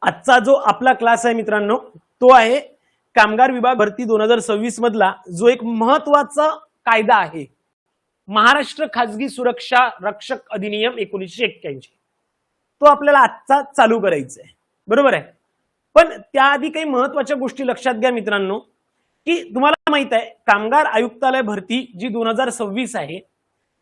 आजचा जो आपला क्लास आहे मित्रांनो, तो आहे कामगार विभाग भरती 2026 मधला जो एक महत्वाचा कायदा आहे, महाराष्ट्र खाजगी सुरक्षा रक्षक अधिनियम 1981. तो आपल्याला आजचा चालू करायचा आहे, बरोबर आहे. पण त्याआधी काही महत्वाच्या गोष्टी लक्षात घ्या मित्रांनो, की तुम्हाला माहित आहे कामगार आयुक्तालय भरती जी 2026 आहे,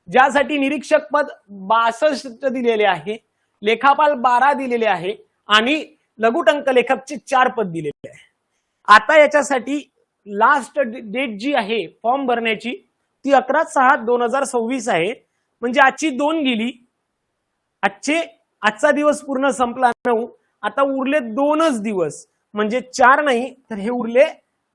ज्यासाठी निरीक्षक पद 62 दिलेले आहे, लेखापाल 12 दिलेले आहे आणि लघुटंक लेखकचे 4 पद दिलेले आहे. आता याच्यासाठी लास्ट डेट जी आहे फॉर्म भरण्याची ती 11/6/2026 आहे. म्हणजे आजची 2 गेली, आजचा दिवस पूर्ण संपला 9, आता उरले 2च दिवस, म्हणजे 4 नाही तर हे उरले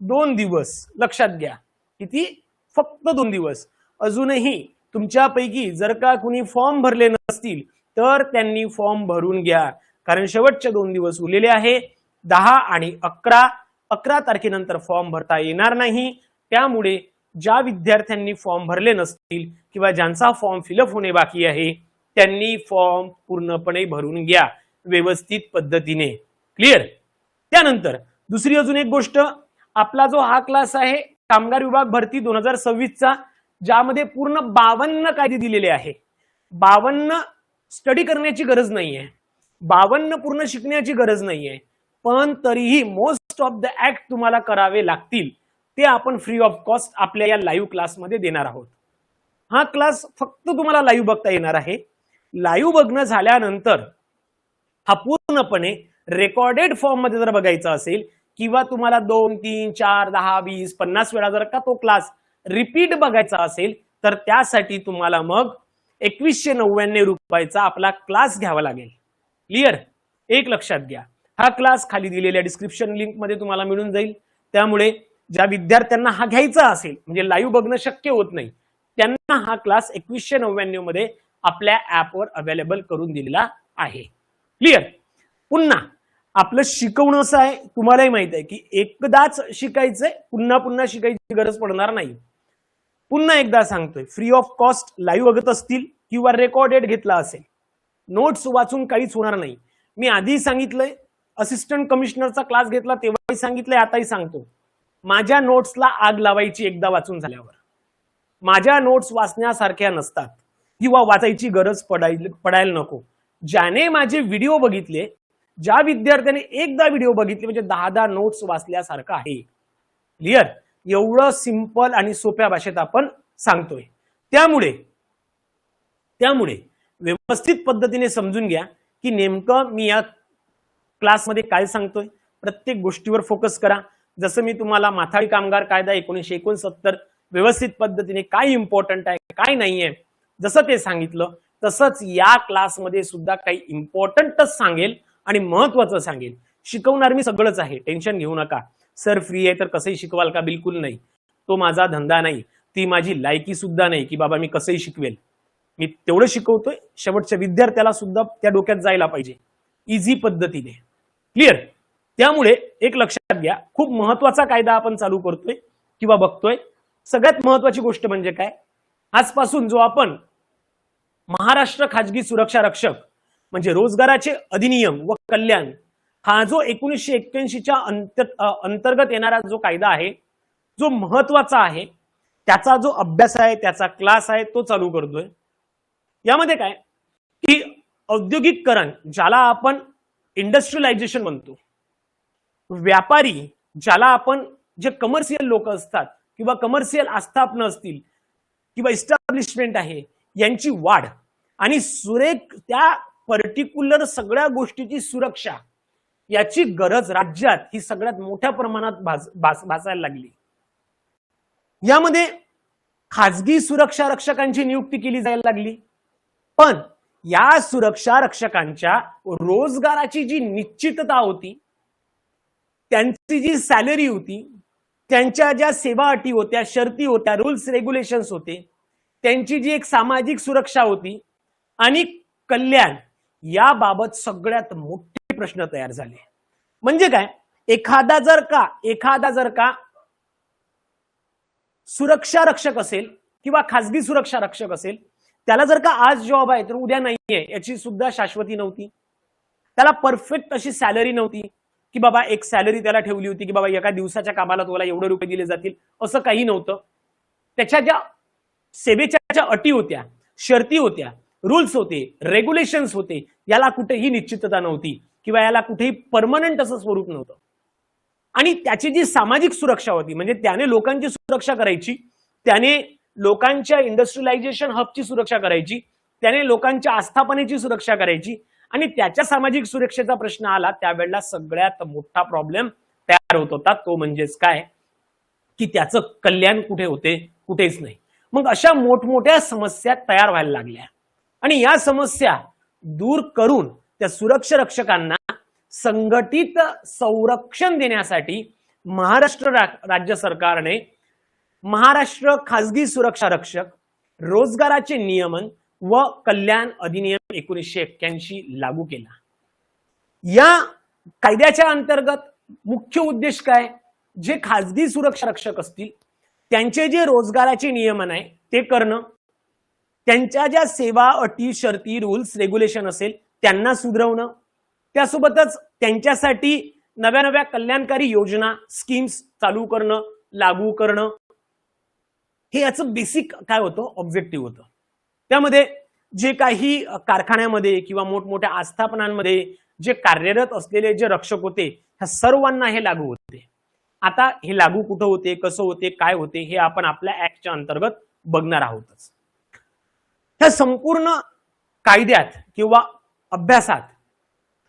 2 दिवस. लक्षात घ्या, किती? फक्त 2 दिवस. अजूनही तुमच्यापैकी जर का कुणी फॉर्म भरले नसतील तर त्यांनी फॉर्म भरून घ्या, कारण शेवटचे 2 दिवस उरलेले आहे, 10 आणि 11. 11 तारखेनंतर फॉर्म भरता येणार नाही. त्यामुळे ज्या विद्यार्थ्यांनी फॉर्म भरले नसतील किंवा ज्यांचा फॉर्म फिलअप होणे बाकी आहे त्यांनी फॉर्म पूर्णपणे भरून घ्या व्यवस्थित पद्धतीने. क्लिअर? त्यानंतर दुसरी अजून एक गोष्ट, आपला जो हा क्लास आहे कामगार विभाग भरती 2026 चा, ज्यामध्ये पूर्ण 52 कायदे दिलेले आहे. 52 स्टडी करण्याची गरज नाहीये, 52 पूर्ण शिकण्याची गरज नाहीये, पण तरीही मोस्ट ऑफ द ऍक्ट तुम्हाला करावे लागतील. ते आपण फ्री ऑफ कॉस्ट आपल्या या लाईव्ह क्लासमध्ये देणार आहोत. हा क्लास फक्त तुम्हाला लाईव्ह बघता येणार आहे. लाईव्ह बघणं झाल्यानंतर हा पूर्णपणे रेकॉर्डेड फॉर्म मध्ये जर बघायचा असेल किंवा तुम्हाला 2, 3, 4, 10, 20, 50 वेळा जर का तो क्लास रिपीट बघायचा असेल तर त्यासाठी तुम्हाला मग 2199 रुपयाचा आपला क्लास घ्यावा लागेल. क्लिअर? एक लक्षात घ्या, हा क्लास खाली दिलेल्या डिस्क्रिप्शन लिंक मध्ये तुम्हाला मिळून जाईल. त्यामुळे ज्या विद्यार्थ्यांना हा घ्यायचा असेल, म्हणजे लाईव्ह बघणं शक्य होत नाही, त्यांना हा क्लास 2199 मध्ये आपल्या ऍपवर अवेलेबल करून दिलेला आहे. क्लिअर? पुन्हा आपलं शिकवणं असं आहे, तुम्हालाही माहित आहे की एकदाच शिकायचंय, पुन्हा पुन्हा शिकायची गरज पडणार नाही. पुन्हा एकदा सांगतोय, फ्री ऑफ कॉस्ट लाईव्ह बघत असतील किंवा रेकॉर्डेड घेतला असेल, नोट्स वाचून काहीच होणार नाही. मी आधी सांगितलंय, असिस्टंट कमिशनरचा क्लास घेतला तेव्हाही सांगितलंय, आताही सांगतो, माझ्या नोट्सला आग लावायची एकदा वाचून झाल्यावर. माझ्या नोट्स वाचण्यासारख्या नसतात किंवा वाचायची गरज पडायला नको. ज्याने माझे व्हिडिओ बघितले, ज्या विद्यार्थ्याने एकदा व्हिडिओ बघितले म्हणजे 10 नोट्स वाचल्यासारखं आहे. क्लिअर? एवढं सिंपल आणि सोप्या भाषेत आपण सांगतोय. त्यामुळे व्यवस्थित पद्धतीने समजून घ्या की नेमकं मी या क्लासमध्ये काय सांगतोय. प्रत्येक गोष्टीवर फोकस करा. जसं मी तुम्हाला माथाडी कामगार कायदा 1969 व्यवस्थित पद्धतीने काय इम्पॉर्टंट आहे काय नाहीये जसं ते सांगितलं, तसंच या क्लासमध्ये सुद्धा काही इम्पॉर्टंटच सांगेल आणि महत्वाचं सांगेल. शिकवणार मी सगळंच आहे, टेन्शन घेऊ नका. सर फ्री आहे तर कसंही शिकवाल का? बिलकुल नाही. तो माझा धंदा नाही, ती माझी लायकी सुद्धा नाही की बाबा मी कसंही शिकवेल. मी तेवढं शिकवतोय, शेवटच्या विद्यार्थ्याला सुद्धा त्या डोक्यात जायला पाहिजे इझी पद्धतीने. क्लिअर? त्यामुळे एक लक्षात घ्या, खूप महत्वाचा कायदा आपण चालू करतोय किंवा बघतोय. सगळ्यात महत्वाची गोष्ट म्हणजे काय, आजपासून जो आपण महाराष्ट्र खाजगी सुरक्षा रक्षक म्हणजे रोजगाराचे अधिनियम व कल्याण हा जो 1981च्या अंतर्गत येणारा जो कायदा आहे, जो महत्वाचा आहे, त्याचा जो अभ्यास आहे, त्याचा क्लास आहे, तो चालू करतोय. यामध्ये काय की औद्योगिकरण, ज्याला आपण इंडस्ट्रियलायझेशन म्हणतो, व्यापारी ज्याला आपण जे कमर्शियल लोक असतात किंवा कमर्शियल आस्थापनं असतील किंवा इस्टॅब्लिशमेंट आहे, यांची वाढ आणि सुरेख त्या पर्टिक्युलर सगळ्या गोष्टीची सुरक्षा याची गरज राज्यात ही सगळ्यात मोठ्या प्रमाणात भासायला लागली. यामध्ये खाजगी सुरक्षा रक्षकांची नियुक्ती केली जायला लागली. पण या सुरक्षा रक्षकांच्या रोजगाराची जी निश्चितता होती, त्यांची जी सॅलरी होती, त्यांच्या ज्या सेवा अटी होत्या, शर्ती होत्या, रूल्स रेग्युलेशन्स होते, त्यांची जी एक सामाजिक सुरक्षा होती आणि कल्याण, याबाबत सगळ्यात मोठे प्रश्न तयार झाले. म्हणजे काय, एखादा जर का सुरक्षा रक्षक असेल किंवा खाजगी सुरक्षा रक्षक असेल, त्याला जर का आज जॉब आहे तर उद्या नाहीये याची सुद्धा शाश्वती नव्हती. त्याला परफेक्ट अशी सॅलरी नव्हती की बाबा एक सॅलरी त्याला ठेवली होती की बाबा एका दिवसाच्या कामाला तुम्हाला एवढे रुपये दिले जातील, असं काही नव्हतं. त्याच्या ज्या सेवेच्या ज्या अटी होत्या, शर्ती होत्या, रूल्स होते, रेग्युलेशन्स होते, याला कुठेही निश्चितता नव्हती किंवा याला कुठेही परमनंट असं स्वरूप नव्हतं. आणि त्याची जी सामाजिक सुरक्षा होती, म्हणजे त्याने लोकांची सुरक्षा करायची, त्याने लोकांच्या इंडस्ट्रियलायझेशन हबची सुरक्षा करायची, त्याने लोकांच्या आस्थापनेची सुरक्षा करायची, आणि त्याच्या सामाजिक सुरक्षेचा प्रश्न आला त्यावेळेला सगळ्यात मोठा प्रॉब्लेम तयार होत होता. तो म्हणजेच काय की त्याचं कल्याण कुठे होते, कुठेच नाही. मग अशा मोठमोठ्या समस्या तयार व्हायला लागल्या आणि या समस्या दूर करून त्या सुरक्षा रक्षकांना संघटित संरक्षण देण्यासाठी महाराष्ट्र राज्य सरकारने महाराष्ट्र खासगी सुरक्षा रक्षक रोजगाराचे नियमन व कल्याण अधिनियम 1981 लागू केला. या कायद्याच्या अंतर्गत मुख्य उद्देश काय, जे खासगी सुरक्षा रक्षक असतील त्यांचे जे रोजगाराचे नियमन आहे ते करणं, त्यांच्या ज्या सेवा अटी शर्ती रूल्स रेग्युलेशन असेल त्यांना सुधारवणं, त्यासोबतच त्यांच्यासाठी नव्या नव्या कल्याणकारी योजना स्कीम्स चालू करणं, लागू करणं, हे याचं बेसिक काय होतं, ऑब्जेक्टिव्ह होतं. त्यामध्ये जे काही कारखान्यामध्ये किंवा मोठमोठ्या आस्थापनांमध्ये जे कार्यरत असलेले जे रक्षक होते ह्या सर्वांना हे लागू होते. आता हे लागू कुठं होते, कसं होते, काय होते, हे आपण आपल्या ऍक्टच्या अंतर्गत बघणार आहोतच. ह्या संपूर्ण कायद्यात किंवा अभ्यासात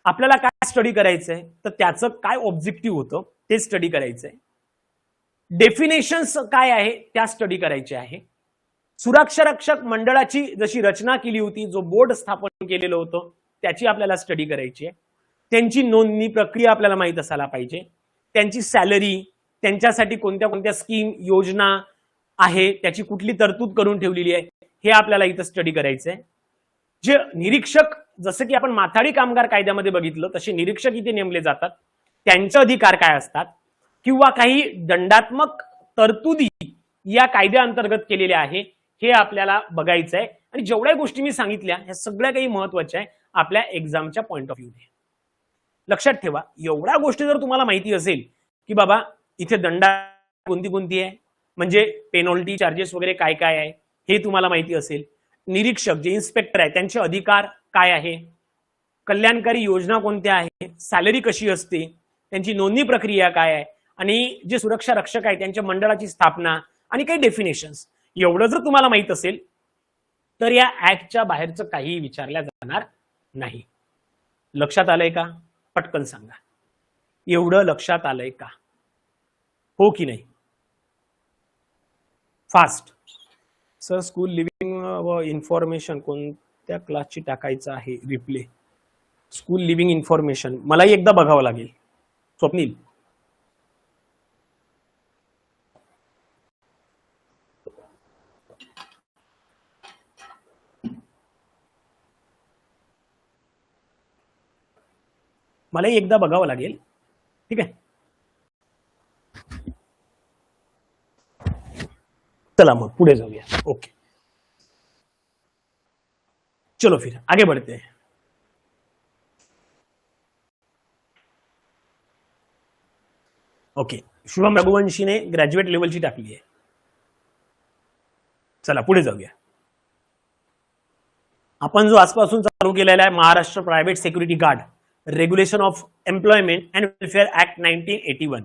आपल्याला काय स्टडी करायचंय, तर त्याचं काय ऑब्जेक्टिव्ह होतं ते स्टडी करायचंय. डेफिनेशन्स काय आहे त्या स्टडी करायचे आहे. सुरक्षा रक्षक मंडळाची जशी रचना केली होती, जो बोर्ड स्थापन केलेलं होतं त्याची आपल्याला स्टडी करायची आहे. त्यांची नोंदणी प्रक्रिया आपल्याला माहित असायला पाहिजे. त्यांची सॅलरी, त्यांच्यासाठी कोणत्या कोणत्या स्कीम योजना आहे, त्याची कुठली तरतूद करून ठेवलेली आहे, हे आपल्याला इथं स्टडी करायचं आहे. जे निरीक्षक, जसं की आपण माथाडी कामगार कायद्यामध्ये बघितलं तसे निरीक्षक इथे नेमले जातात, त्यांचे अधिकार काय असतात किंवा काही दंडात्मक तरतुदी या कायद्याअंतर्गत केलेल्या आहे हे आपल्याला बघायचं आहे. आणि जेवढ्या गोष्टी मी सांगितल्या ह्या सगळ्या काही महत्वाच्या आहे आपल्या एक्झामच्या पॉइंट ऑफ व्ह्यूने. लक्षात ठेवा, एवढ्या गोष्टी जर तुम्हाला माहिती असेल की बाबा इथे दंडा कोणती कोणती आहे, म्हणजे पेनॉल्टी चार्जेस वगैरे काय काय आहे हे तुम्हाला माहिती असेल, निरीक्षक जे इन्स्पेक्टर आहे त्यांचे अधिकार काय आहे, कल्याणकारी योजना कोणत्या आहे, सॅलरी कशी असते, त्यांची नोंदणी प्रक्रिया काय आहे, आणि जे सुरक्षा रक्षक आहे त्यांच्या मंडळाची स्थापना आणि काही डेफिनेशन्स, एवढं जर तुम्हाला माहित असेल तर या ऍक्टच्या बाहेरचं काही विचारल्या जाणार नाही. लक्षात आलंय का? पटकन सांगा, एवढं लक्षात आलंय का? हो की नाही? फास्ट. सर स्कूल लिव्हिंग व इन्फॉर्मेशन कोणत्या क्लासची टाकायचं आहे? रिप्ले स्कूल लिव्हिंग इन्फॉर्मेशन मलाही एकदा बघावं लागेल. स्वप्नील, मलाही एकदा बघावं लागेल. ठीक आहे, चला मग पुढे जाऊया. ओके, चलो फिर आगे बढ़ते हैं. ओके, शुभम रघुवंशीने ग्रॅज्युएट लेवलची टाकली आहे. चला पुढे जाऊया. आपण जो आजपासून चालू केलेला आहे Maharashtra private security guard regulation of employment and welfare act 1981,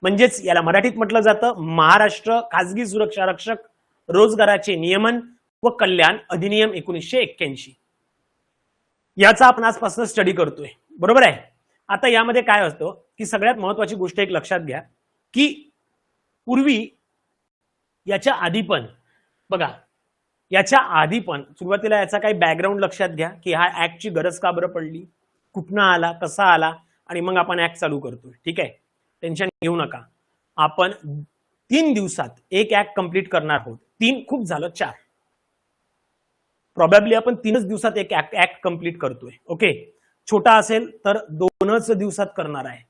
म्हणजेच याला मराठीत म्हटलं जातं महाराष्ट्र खासगी सुरक्षा रक्षक रोजगाराचे नियमन व कल्याण अधिनियम 1981, याचा आपण आजपासून स्टडी करतोय. बरोबर आहे. आता यामध्ये काय असतं की सगळ्यात महत्वाची गोष्ट एक लक्षात घ्या की पूर्वी याच्या आधी पण बघा, याच्या आधी पण सुरुवातीला याचा काही बॅकग्राऊंड लक्षात घ्या की हा ऍक्टची गरज का बरं पडली, कुठनं आला, कसा आला, आणि मग आपण ऍक्ट चालू करतोय. ठीक आहे, टेन्शन घेऊ नका. आपण 3 दिवसात एक ऍक्ट कंप्लीट करणार आहोत. 3 खूप झालं, 4 प्रॉबॅबली आपण 3च दिवसात एक ऍक्ट कंप्लीट करतोय. ओके, छोटा असेल तर 2च दिवसात करणार आहे.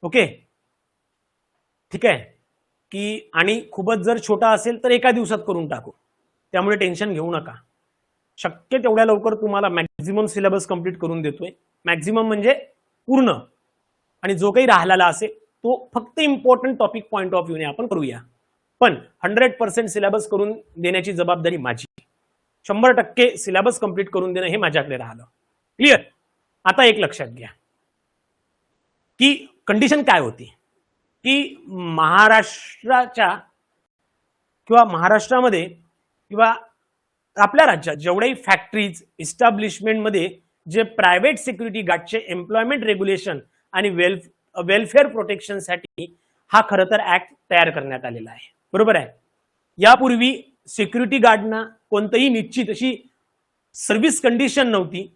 ओके, ठीक आहे की, आणि खूपच जर छोटा असेल तर एका दिवसात करून टाकू, त्यामुळे टेन्शन घेऊ नका. शक्य तेवढ्या लवकर तुम्हाला मॅक्झिमम सिलेबस कंप्लीट करून देतोय. मॅक्झिमम म्हणजे पूर्ण, आणि जो काही राहिलेला असेल तो फक्त इम्पॉर्टंट टॉपिक पॉइंट ऑफ व्ह्यूने आपण करूया. पण 100% सिलेबस करून देण्याची जबाबदारी माझी. 100% सिलेबस कंप्लीट करून देणं हे माझ्याकडे राहिलं. क्लिअर. आता एक लक्षात घ्या की कंडिशन काय होती की महाराष्ट्राच्या किंवा महाराष्ट्रामध्ये किंवा आपल्या राज्यात जेवढ्याही फॅक्टरीज इस्टॅब्लिशमेंटमध्ये जे प्रायव्हेट सिक्युरिटी गार्डचे एम्प्लॉयमेंट रेग्युलेशन आणि वेलफेअर प्रोटेक्शनसाठी हा खरं तर ऍक्ट तयार करण्यात आलेला आहे. बरोबर आहे. यापूर्वी सिक्युरिटी गार्डना कोणतंही निश्चित अशी सर्व्हिस कंडिशन नव्हती.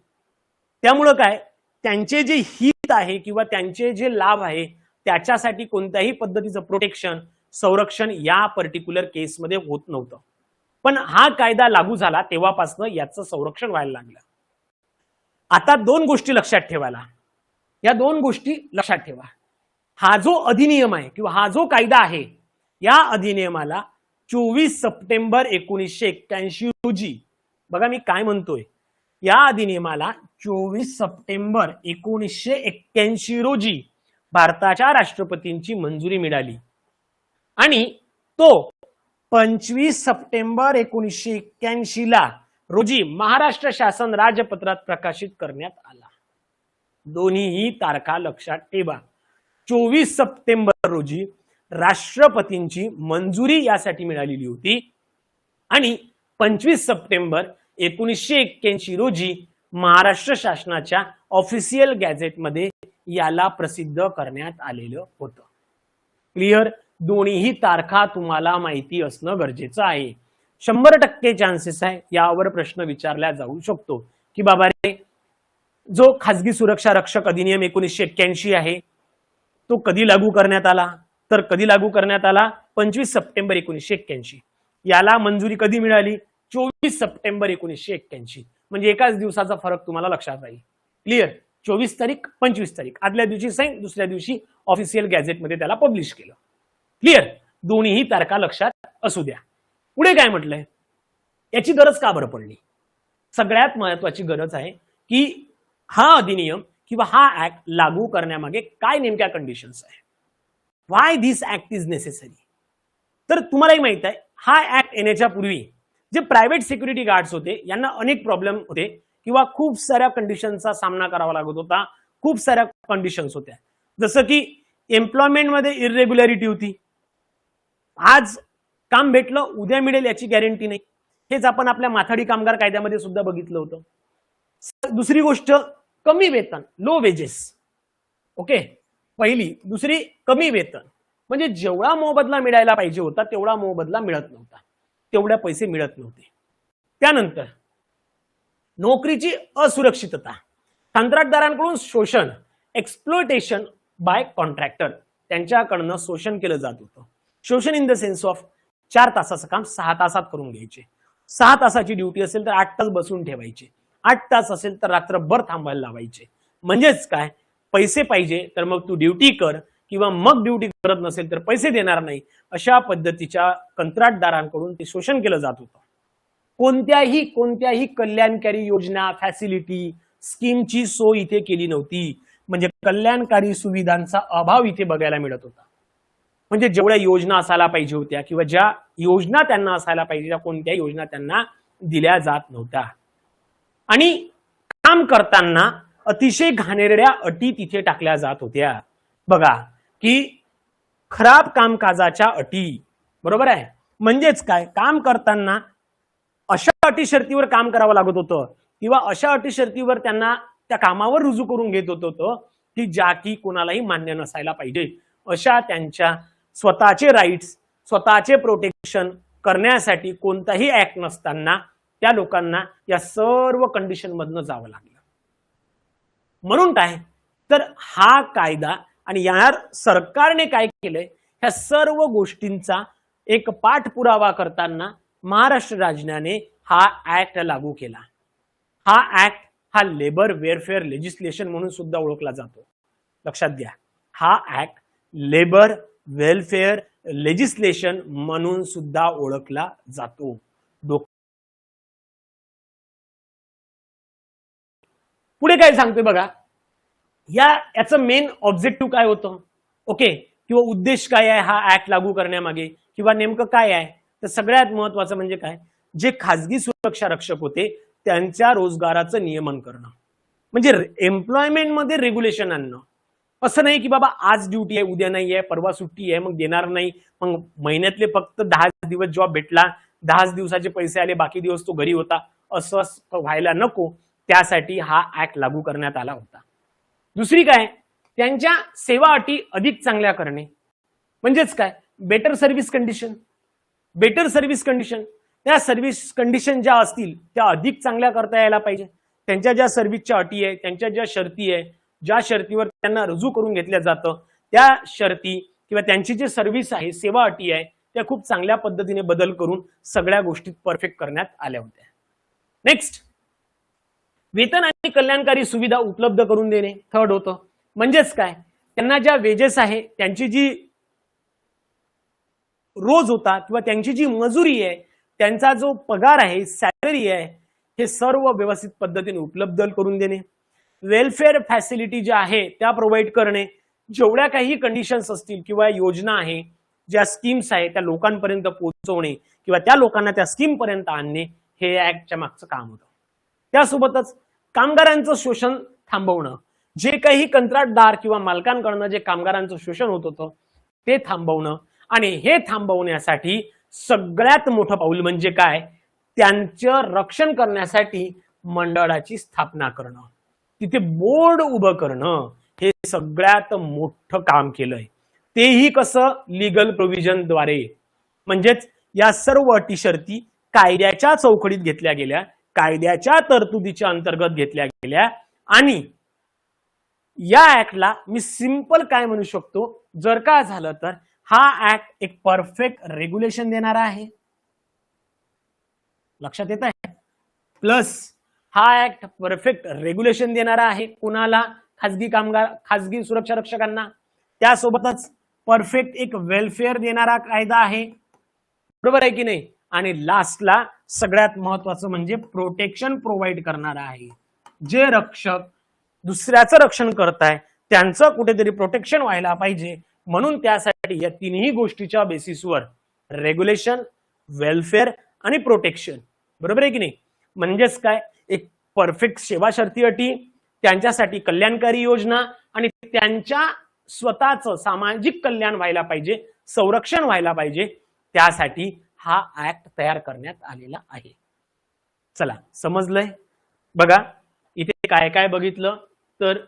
त्यामुळं काय, त्यांचे जे हित आहे किंवा त्यांचे जे लाभ आहे त्याच्यासाठी कोणत्याही पद्धतीचं प्रोटेक्शन संरक्षण या पर्टिक्युलर केसमध्ये होत नव्हतं. पण हा कायदा लागू झाला तेव्हापासून याचं संरक्षण व्हायला लागलं. आता दोन गोष्टी लक्षात ठेवायला, या दोन गोष्टी लक्षात ठेवा. हा जो अधिनियम आहे किंवा हा जो कायदा आहे, या अधिनियमाला 24 सप्टेंबर 1981 रोजी, बघा मी काय म्हणतोय, या अधिनियमाला 24 सप्टेंबर 1981 रोजी भारताच्या राष्ट्रपतींची मंजुरी मिळाली आणि तो 25 सप्टेंबर 1981 ला रोजी महाराष्ट्र शासन राजपत्रात प्रकाशित करण्यात आला. दोन्हीही तारखा लक्षात ठेवा. 24 सप्टेंबर रोजी राष्ट्रपतींची मंजुरी यासाठी मिळालेली होती आणि 25 सप्टेंबर 1981 रोजी महाराष्ट्र शासनाच्या ऑफिशियल गॅझेटमध्ये याला प्रसिद्ध करण्यात आलेलं होतं. क्लिअर. दोन्हीही तारखा तुम्हाला माहिती असणं गरजेचं आहे. 100% चान्सेस आहे यावर प्रश्न विचारला जाऊ शकतो की बाबा रे, जो खासगी सुरक्षा रक्षक अधिनियम 1981 आहे तो कधी लागू करण्यात आला, तर कधी लागू करण्यात आला, 25 सप्टेंबर 1981. याला मंजुरी कधी मिळाली, 24 सप्टेंबर 1981. म्हणजे एकाच दिवसाचा फरक तुम्हाला लक्षात राहील. क्लिअर. 24 तारीख 25 तारीख, आदल्या दिवशी साईन, दुसऱ्या दिवशी ऑफिशियल गॅझेटमध्ये त्याला पब्लिश केलं. क्लिअर. दोन्हीही तारखा लक्षात असू द्या. पुढे काय म्हटलंय, याची गरज का बरं पडली. सगळ्यात महत्वाची गरज आहे की हा अधिनियम किंवा हा ऍक्ट लागू करण्यामागे काय नेमक्या कंडिशन्स आहे, व्हाय दिस ऍक्ट इज नेसेसरी. तर तुम्हालाही माहित आहे, हा ऍक्ट येण्याच्या पूर्वी जे प्रायव्हेट सिक्युरिटी गार्ड्स होते यांना अनेक प्रॉब्लेम होते किंवा खूप साऱ्या कंडिशनचा सामना करावा लागत होता. खूप साऱ्या कंडिशन्स होत्या, जसं की एम्प्लॉयमेंटमध्ये इरेग्युलॅरिटी होती. आज काम भेटलं उद्या मिळेल याची गॅरंटी नाही. हेच आपण आपल्या माथाडी कामगार कायद्यामध्ये सुद्धा बघितलं होतं. दुसरी गोष्ट, कमी वेतन, लो वेजेस. ओके, पहिली. दुसरी, कमी वेतन, म्हणजे जेवढा मोबदला मिळायला पाहिजे होता तेवढा मोबदला मिळत नव्हता, तेवढे पैसे मिळत नव्हते. त्यानंतर नोकरीची असुरक्षितता, कंत्राटदारांकडून शोषण, एक्सप्लोटेशन बाय कॉन्ट्रॅक्टर, त्यांच्याकडनं शोषण केलं जात होतं. शोषण इन द सेन्स ऑफ 4 तासाचं काम 6 तासात करून घ्यायचे. 6 तासाची ड्युटी असेल तर 8 तास बसून ठेवायचे. 8 तास असेल तर रात्रभर थांबायला लावायचे. म्हणजेच काय, पैसे पाहिजे तर मग तू ड्युटी कर, किंवा मग ड्युटी करत नसेल तर पैसे देणार नाही, अशा पद्धतीच्या कंत्राटदारांकडून ते शोषण केलं जात होतं. कोणत्याही कल्याणकारी योजना, फॅसिलिटी, स्कीमची सोय इथे केली नव्हती. म्हणजे कल्याणकारी सुविधांचा अभाव इथे बघायला मिळत होता. म्हणजे जेवढ्या योजना असायला पाहिजे होत्या किंवा ज्या योजना त्यांना असायला पाहिजे त्या कोणत्याही योजना त्यांना दिल्या जात नव्हत्या. आणि काम करताना अतिशय घाणेरड्या अटी तिथे टाकल्या जात होत्या. बघा की खराब कामकाजाच्या अटी. बरोबर आहे. म्हणजेच काय, काम करताना अशा अटी शर्तीवर काम करावं लागत होतं किंवा अशा अटी शर्तीवर त्यांना त्या कामावर रुजू करून घेत होतं की ज्या की कोणालाही मान्य नसायला पाहिजे. अशा त्यांच्या स्वतःचे राईट्स, स्वतःचे प्रोटेक्शन करण्यासाठी कोणताही ऍक्ट नसताना त्या लोकांना या सर्व कंडिशन मधनं जावं लागलं. म्हणून काय, तर हा कायदा आणि या सरकारने काय केलंय, ह्या सर्व गोष्टींचा एक पाठपुरावा करताना महाराष्ट्र राज्याने हा ऍक्ट लागू केला. हा ऍक्ट हा लेबर वेलफेअर लेजिस्लेशन म्हणून सुद्धा ओळखला जातो. लक्षात घ्या, हा ऍक्ट लेबर वेलफेअर लेजिस्लेशन म्हणून सुद्धा ओळखला जातो. पुढे काय सांगतोय बघा, याचं मेन ऑब्जेक्टिव्ह काय होतं, ओके, किंवा उद्देश काय आहे हा ऍक्ट लागू करण्यामागे, किंवा नेमकं काय आहे. तर सगळ्यात महत्वाचं म्हणजे काय, जे खाजगी सुरक्षा रक्षक होते त्यांच्या रोजगाराचं नियमन करणं, म्हणजे एम्प्लॉयमेंटमध्ये रेग्युलेशन आणणं. असं नाही की बाबा आज ड्युटी आहे उद्या नाही आहे, परवा सुट्टी आहे मग देणार नाही, मग महिन्यातले फक्त 10 दिवस जॉब भेटला, 10 दिवसाचे पैसे आले, बाकी दिवस तो घरी होता, असं व्हायला नको. त्यासाठी हा ऍक्ट लागू करण्यात आला होता. दुसरी काय, त्यांच्या सेवा अटी अधिक चांगल्या करणे, म्हणजेच काय, better service condition. Better service condition, त्या सर्व्हिस कंडिशन ज्या असतील त्या अधिक चांगल्या करता यायला पाहिजे. त्यांच्या ज्या सर्व्हिसच्या अटी आहे, त्यांच्या ज्या शर्ती आहे, ज्या शर्तीवर त्यांना रुजू करून घेतलं जातं, त्या शर्ती किंवा त्यांची जी सर्व्हिस आहे, सेवा अटी आहे, त्या खूप चांगल्या पद्धतीने बदल करून सगळ्या गोष्टी परफेक्ट करण्यात आल्या होत्या. नेक्स्ट, वेतन आणि कल्याणकारी सुविधा उपलब्ध करून देणे. थर्ड होतं, म्हणजेच काय, त्यांना ज्या वेजेस आहे, त्यांची जी रोज होता किंवा त्यांची जी मजुरी आहे, त्यांचा जो पगार आहे, सॅलरी आहे, हे सर्व व्यवस्थित पद्धतीने उपलब्ध करून देणे. वेलफेअर फॅसिलिटी ज्या आहे त्या प्रोव्हाइड करणे. जेवढ्या काही कंडिशन्स असतील किंवा योजना आहे, ज्या स्कीम्स आहे, त्या लोकांपर्यंत पोहोचवणे किंवा त्या लोकांना त्या स्कीम पर्यंत आणणे, हे ऍक्टच्या मागचं काम होतं. त्यासोबतच कामगारांचं शोषण थांबवणं, जे काही कंत्राटदार किंवा मालकांकडनं जे कामगारांचं शोषण होत होतं ते थांबवणं, आणि हे थांबवण्यासाठी सगळ्यात मोठं पाऊल म्हणजे काय, त्यांचं रक्षण करण्यासाठी मंडळाची स्थापना करणं, तिथे बोर्ड उभं करणं, हे सगळ्यात मोठं काम केलंय. तेही कसं, लीगल प्रोव्हिजन द्वारे. म्हणजेच या सर्व अटी शर्ती कायद्याच्या चौकटीत घेतल्या गेल्या, कायद्याच्या तरतुदीच्या अंतर्गत घेतल्या गेल्या. आणि या ऍक्टला मी सिंपल काय म्हणू शकतो, जर का झालं तर हा ऍक्ट एक परफेक्ट रेग्युलेशन देणारा आहे. लक्षात येत आहे. प्लस हा ऍक्ट परफेक्ट रेग्युलेशन देणारा आहे कुणाला, खाजगी कामगार, खाजगी सुरक्षा रक्षकांना. त्यासोबतच परफेक्ट एक वेलफेअर देणारा कायदा आहे, बरोबर आहे की नाही. आणि लास्टला सगळ्यात महत्वाचं म्हणजे प्रोटेक्शन प्रोव्हाइड करणारा आहे. जे रक्षक दुसऱ्याचं रक्षण करताय त्यांचं कुठेतरी प्रोटेक्शन व्हायला पाहिजे, म्हणून त्यासाठी या तिन्ही गोष्टीच्या बेसिसवर रेग्युलेशन, वेलफेअर आणि प्रोटेक्शन, बरोबर आहे की नाही. म्हणजेच काय, एक परफेक्ट सेवा शर्ती अटी, त्यांच्यासाठी कल्याणकारी योजना, आणि त्यांच्या स्वतःचं सामाजिक कल्याण व्हायला पाहिजे, संरक्षण व्हायला पाहिजे, त्यासाठी हा ऍक्ट तयार करण्यात आलेला आहे. चला, समजलंय. बघा इथे काय काय बघितलं, तर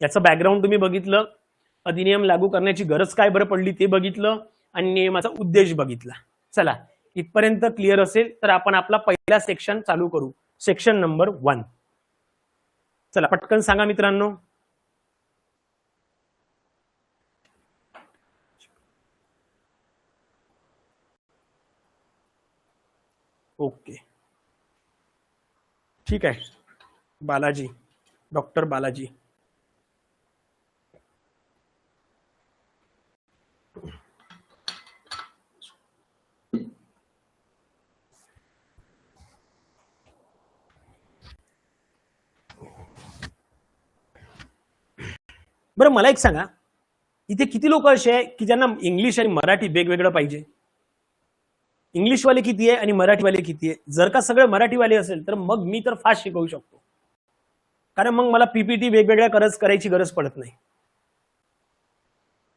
याचं बॅकग्राऊंड तुम्ही बघितलं, अधिनियम लागू करण्याची गरज काय बरं पडली ते बघितलं, आणि नियमाचा उद्देश बघितला. चला, इथपर्यंत क्लिअर असेल तर आपण आपला पहिला सेक्शन चालू करू, सेक्शन नंबर 1. चला पटकन सांगा मित्रांनो. ओके, ठीक आहे. बालाजी, डॉक्टर बालाजी. बरं मला एक सांगा, इथे किती लोक असे आहे की ज्यांना इंग्लिश आणि मराठी वेगवेगळं पाहिजे? इंग्लिशवाले किती आहे आणि मराठीवाले किती आहे? जर का सगळे मराठीवाले असेल तर मग मी तर फास्ट शिकवू शकतो, कारण मग मला पीपीटी वेगवेगळ्या करायची गरज पडत नाही.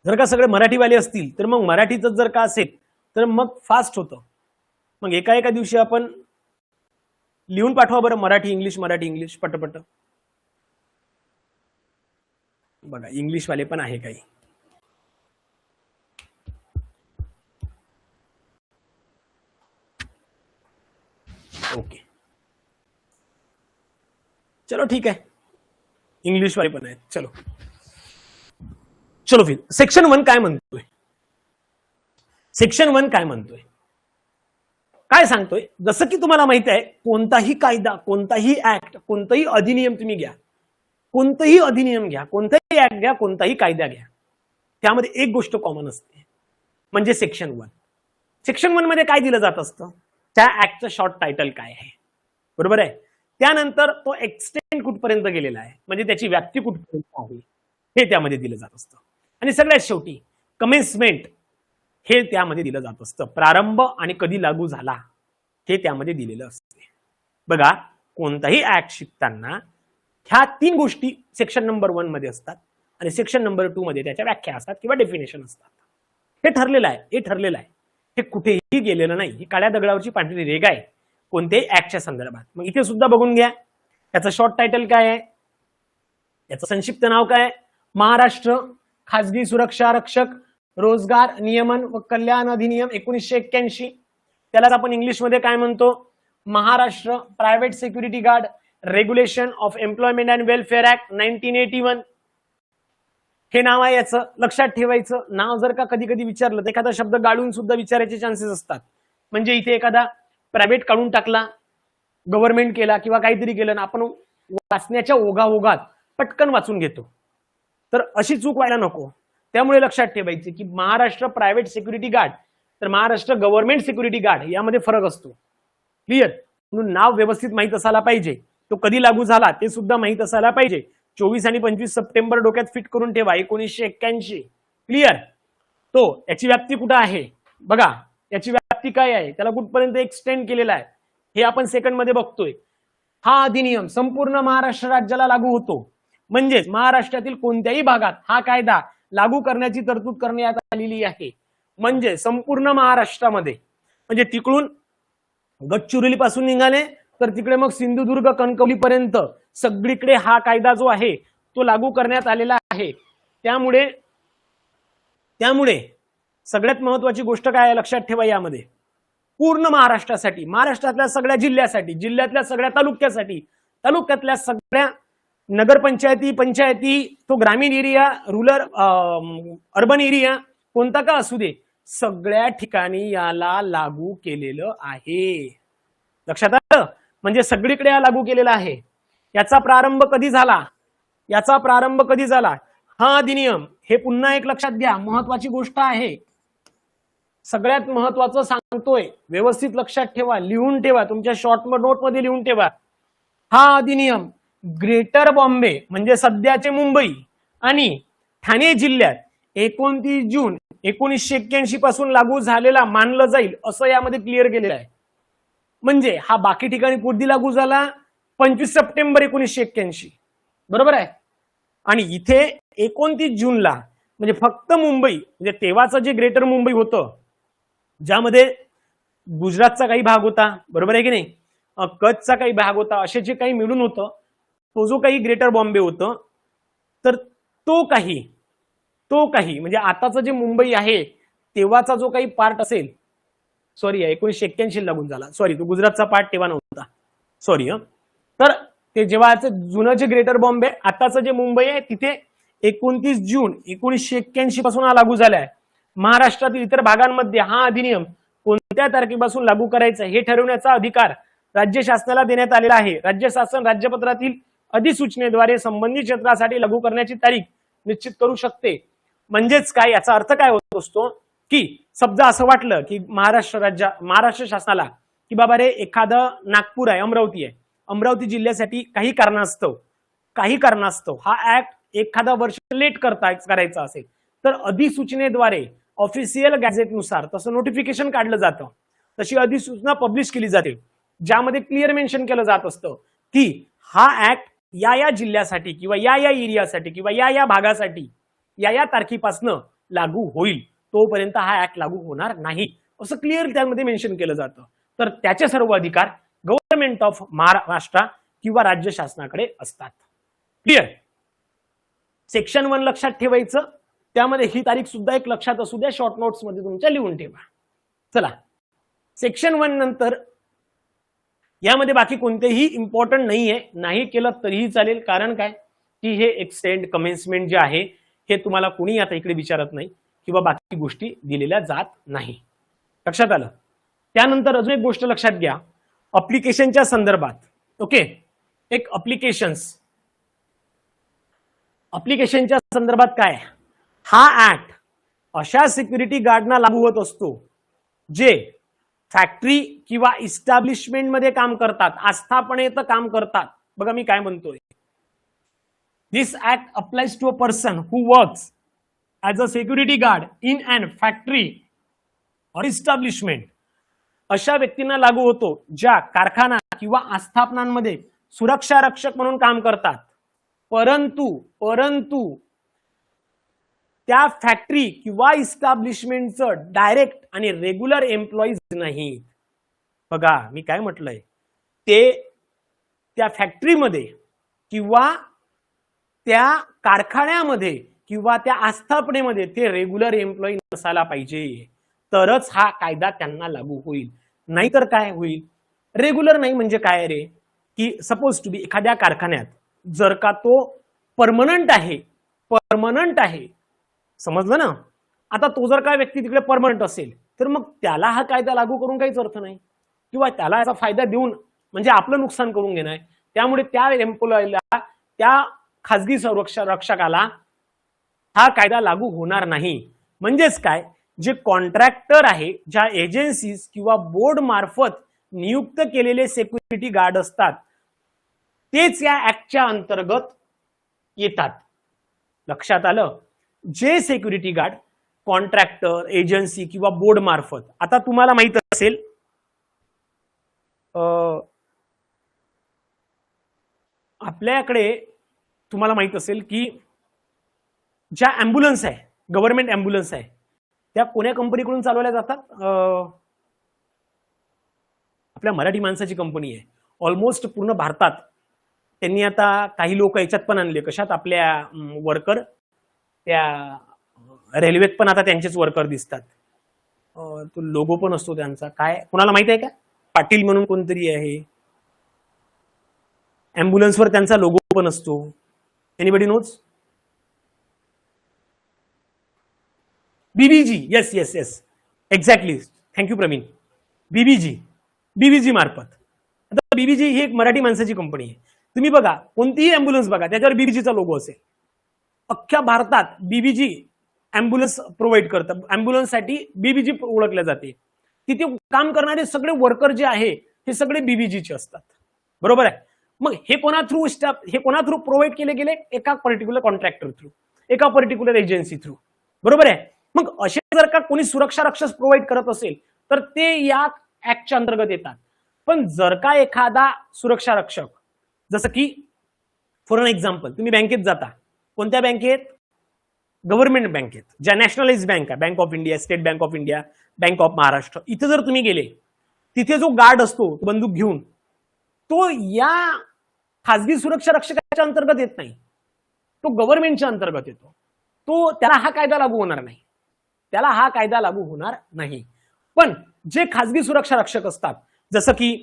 जर का सगळे मराठीवाले असतील तर मग मराठीच जर का असेल तर मग फास्ट होतं. मग एका दिवशी आपण लिहून पाठवा बरं, मराठी इंग्लिश पटपट. बघा इंग्लिशवाले पण आहे काही. ओके, चलो ठीक आहे, इंग्लिश वाले पण आहेत. चलो फिर सेक्शन 1 काय म्हणतोय? सेक्शन 1 काय म्हणतोय, काय सांगतोय? जसं की तुम्हाला माहित आहे, कोणताही कायदा, कोणताही ऍक्ट, कोणताही अधिनियम तुम्ही घ्या, कोणताही अधिनियम घ्या, कोणताही ऍक्ट घ्या, कोणताही कायदा घ्या, त्यामध्ये एक गोष्ट कॉमन असते, म्हणजे सेक्शन 1. सेक्शन 1 मध्ये काय दिलं जात असतं, त्या ऍक्टचं शॉर्ट टायटल काय आहे, बरोबर आहे. त्यानंतर तो एक्सटेंड कुठपर्यंत गेलेला आहे, म्हणजे त्याची व्याप्ती कुठपर्यंत आहे हे त्यामध्ये दिलं जात असतं. आणि सगळ्यात शेवटी कमेन्समेंट हे त्यामध्ये दिलं जात असतं. प्रारंभ आणि कधी लागू झाला हे त्यामध्ये दिलेलं असते. बघा, कोणताही ऍक्ट शिकताना ह्या 3 गोष्टी सेक्शन नंबर 1 मध्ये असतात आणि सेक्शन नंबर 2 मध्ये त्याच्या व्याख्या असतात किंवा डेफिनेशन असतात. हे ठरलेलं आहे, हे कुठेही गेलेलं नाही. ही काळ्या दगडावरची पांढरी रेघ आहे कोणत्याही ऍक्टच्या संदर्भात. मग इथे सुद्धा बघून घ्या, त्याचं शॉर्ट टायटल काय आहे, याचं संक्षिप्त नाव काय, महाराष्ट्र खाजगी सुरक्षा रक्षक रोजगार नियमन व कल्याण अधिनियम 1981. त्यालाच आपण इंग्लिशमध्ये काय म्हणतो, Maharashtra private security guard regulation of employment and welfare act 1981. हे नाव आहे याचं, लक्षात ठेवायचं. नाव जर का कधी कधी विचारलं तर एखादा शब्द गाळून सुद्धा विचारायचे चान्सेस असतात. म्हणजे इथे एखादा प्रायव्हेट काढून टाकला, गव्हर्नमेंट केला किंवा काहीतरी केलं ना, आपण वाचण्याच्या ओघाओघात पटकन वाचून घेतो, तर अशी चूक व्हायला नको. त्यामुळे लक्षात ठेवायचे की महाराष्ट्र प्रायव्हेट सिक्युरिटी गार्ड तर महाराष्ट्र गव्हर्नमेंट सिक्युरिटी गार्ड यामध्ये फरक असतो. क्लिअर? म्हणून नाव व्यवस्थित माहित असायला पाहिजे, तो कधी लागू झाला ते सुद्धा माहित असायला पाहिजे. 24 आणि 25 सप्टेंबर डोक्यात फिट करून ठेवा, 1981. क्लिअर? तो याची व्याप्ती कुठं आहे बघा, याची व्याप्ती काय आहे, त्याला कुठपर्यंत एक्सटेंड केलेला आहे हे आपण सेकंड मध्ये बघतोय. हा अधिनियम संपूर्ण महाराष्ट्र राज्याला लागू होतो, म्हणजेच महाराष्ट्रातील कोणत्याही भागात हा कायदा लागू करण्याची तरतूद करण्यात आलेली आहे. म्हणजे संपूर्ण महाराष्ट्रामध्ये, म्हणजे तिकडून गडचिरोली पासून निघाले तर तिकडे मग सिंधुदुर्ग कणकवली पर्यंत सगळीकडे हा कायदा जो आहे तो लागू करण्यात आलेला आहे. त्यामुळे सगळ्यात महत्वाची गोष्ट काय आहे लक्षात ठेवा, यामध्ये पूर्ण महाराष्ट्रासाठी, महाराष्ट्रातल्या सगळ्या जिल्ह्यासाठी, जिल्ह्यातल्या सगळ्या तालुक्यासाठी, तालुक्यातल्या सगळ्या नगरपंचायती, पंचायती, तो ग्रामीण एरिया, रुरल अर्बन एरिया कोणता का असू दे, सगळ्या ठिकाणी याला लागू केलेलं आहे. लक्षात आलं? म्हणजे सगळीकडे हा लागू केलेला आहे. याचा प्रारंभ कधी झाला, हा अधिनियम, हे पुन्हा एक लक्षात घ्या, महत्वाची गोष्ट आहे, सगळ्यात महत्वाचं सांगतोय, व्यवस्थित लक्षात ठेवा, लिहून ठेवा, तुमच्या शॉर्ट नोट मध्ये लिहून ठेवा. हा अधिनियम ग्रेटर बॉम्बे म्हणजे सध्याचे मुंबई आणि ठाणे जिल्ह्यात 29 जून 1981 पासून लागू झालेला मानलं जाईल असं यामध्ये क्लिअर केलेलं आहे. म्हणजे हा बाकी ठिकाणी कधी लागू झाला, 25 सप्टेंबर 1981, बरोबर आहे. आणि इथे 29 जूनला म्हणजे फक्त मुंबई, म्हणजे तेव्हाचं जे ग्रेटर मुंबई होतं, ज्यामध्ये गुजरातचा काही भाग होता, बरोबर आहे की नाही, कच्छचा काही भाग होता, असे जे काही मिळून होतं, तो जो काही ग्रेटर बॉम्बे होतं, तर तो काही म्हणजे आताचं जे मुंबई आहे तेव्हाचा जो काही पार्ट असेल, सॉरी 1981 लागून झाला, सॉरी तो गुजरातचा पार्ट तेव्हा नव्हता, सॉरी. तर ते जेव्हा जुनं जे ग्रेटर बॉम्बे, आताचं जे मुंबई आहे, तिथे 29 जून 1981 पासून हा लागू झालाय. महाराष्ट्रातील इतर भागांमध्ये हा अधिनियम कोणत्या तारखेपासून लागू करायचा हे ठरवण्याचा अधिकार राज्य शासनाला देण्यात आलेला आहे. राज्य शासन राज्यपत्रातील अधिसूचनेद्वारे संबंधित क्षेत्रासाठी लागू करण्याची तारीख निश्चित करू शकते. म्हणजेच काय, याचा अर्थ काय होत असतो की समजा असं वाटलं की महाराष्ट्र शासनाला की बाबा रे एखादं नागपूर आहे, अमरावती आहे, अमरावती जिल्ह्यासाठी काही कारणास्तव हा ऍक्ट एखादा वर्ष लेट करायचा असेल तर अधिसूचनेद्वारे ऑफिशियल गॅझेटनुसार तसं नोटिफिकेशन काढलं जातं, तशी अधिसूचना पब्लिश केली जाते, ज्यामध्ये क्लिअर मेन्शन केलं जात असतं की हा ऍक्ट या जिल्ह्यासाठी किंवा या एरियासाठी किंवा या भागासाठी या तारखेपासून लागू होईल, तोपर्यंत हा ऍक्ट लागू होणार नाही असं क्लिअर त्यामध्ये मेन्शन केलं जातं. तर त्याचे सर्व अधिकार गव्हर्नमेंट ऑफ महाराष्ट्र किंवा राज्य शासनाकडे असतात. क्लिअर? सेक्शन 1 लक्षात ठेवायचं, त्यामध्ये ही तारीख सुद्धा एक लक्षात असू द्या, शॉर्ट नोट्स मध्ये तुमच्या लिहून ठेवा. चला, सेक्शन 1 नंतर यामध्ये बाकी कोणतेही इम्पॉर्टंट नाहीये, नाही केलं तरीही चालेल. कारण काय की हे एक्सटेंड कमेन्समेंट जे आहे हे तुम्हाला कोणी आता इकडे विचारत नाही किंवा बाकी गोष्टी दिलेल्या जात नाही. लक्षात आलं? त्यानंतर अजून एक गोष्ट लक्षात घ्या, अप्लिकेशनच्या संदर्भात. ओके, एक अप्लिकेशनच्या संदर्भात काय, हा ऍक्ट अशा सिक्युरिटी गार्डना लागू होत असतो जे फॅक्टरी किंवा इस्टॅब्लिशमेंट मध्ये काम करतात, आस्थापनेत काम करतात. बघा मी काय म्हणतोय, this act applies to a person who works as a security guard in an factory or establishment. अशा व्यक्तींना लागू होतो ज्या कारखाना किंवा आस्थापनांमध्ये सुरक्षा रक्षक म्हणून काम करतात, परंतु त्या फॅक्टरी किंवा इस्टॅब्लिशमेंटचं डायरेक्ट आणि रेग्युलर एम्प्लॉईज नाही. बघा मी काय म्हटलंय, ते त्या फॅक्टरीमध्ये किंवा त्या कारखान्यामध्ये किंवा त्या आस्थापनेमध्ये ते रेग्युलर एम्प्लॉई नसायला पाहिजे, तरच हा कायदा त्यांना लागू होईल. नाहीतर काय होईल, रेग्युलर नाही म्हणजे काय रे, की सपोज टू बी एखाद्या कारखान्यात जर का तो परमनंट आहे, समजलं ना. आता तो जर का व्यक्ती तिकडे परमनंट असेल तर मग त्याला हा कायदा लागू करून काहीच अर्थ नाही, किंवा त्याला याचा फायदा देऊन म्हणजे आपलं नुकसान करून घेणार. त्यामुळे त्या एम्प्लॉईला, त्या खासगी संरक्षण रक्षकाला हा कायदा लागू होणार नाही. म्हणजेच काय, जे कॉन्ट्रॅक्टर आहे, ज्या एजन्सीज किंवा बोर्ड मार्फत नियुक्त केलेले सिक्युरिटी गार्ड असतात, तेच या ऍक्टच्या अंतर्गत येतात. लक्षात आलं. जे सिक्युरिटी गार्ड कॉन्ट्रॅक्टर, एजन्सी किंवा बोर्ड मार्फत, आता तुम्हाला माहित असेल आपल्याकडे तुम्हाला माहित असेल की ज्या ॲम्ब्युलन्स आहे, गव्हर्नमेंट ॲम्ब्युलन्स आहे, त्या कोण्या कंपनीकडून चालवल्या जातात? आपल्या मराठी माणसाची कंपनी आहे. ऑलमोस्ट पूर्ण भारतात त्यांनी आता काही लोक याच्यात पण आणले, कशात, आपल्या वर्कर, त्या रेल्वेत पण आता त्यांचेच वर्कर दिसतात. तो लोगो पण असतो त्यांचा, काय कोणाला माहित आहे का? पाटील म्हणून कोणतरी आहे, ॲम्ब्युलन्सवर त्यांचा लोगो पण असतो. Anybody knows? BBG. Yes yes yes, exactly, thank you Praveen. BBG मार्फत. आता बीबीजी ही एक मराठी माणसाची कंपनी आहे. तुम्ही बघा, कोणतीही ॲम्ब्युलन्स बघा, त्याच्यावर बीबीजीचा लोगो असेल. अख्ख्या भारतात बीबीजी ॲम्ब्युलन्स प्रोव्हाइड करतं. ॲम्ब्युलन्ससाठी बीबीजी ओळखल्या जाते. तिथे काम करणारे सगळे वर्कर जे आहे हे सगळे बीबीजीचे असतात. बरोबर आहे. मग हे कोणा थ्रू प्रोव्हाइड केले गेले? एका पर्टिक्युलर कॉन्ट्रॅक्टर थ्रू, एका पर्टिक्युलर एजन्सी थ्रू. बरोबर आहे. मग असे जर का कोणी सुरक्षा रक्षक प्रोव्हाइड करत असेल तर ते या ऍक्टच्या अंतर्गत येतात. पण जर का एखादा सुरक्षा रक्षक, जसं की फॉर एन एक्झाम्पल, तुम्ही बँकेत जाता, कोणत्या बँकेत? गव्हर्नमेंट बँकेत, ज्या नॅशनलाइज बँक आहे, bank of India, state bank of India, bank of Maharashtra, इथे जर तुम्ही गेले, तिथे जो गार्ड असतो बंदूक घेऊन, तो या खासगी सुरक्षा रक्षकाच्या अंतर्गत येत नाही, तो गव्हर्नमेंटच्या अंतर्गत येतो. त्याला हा कायदा लागू होणार नाही. पण जे खासगी सुरक्षा रक्षक असतात, जसं की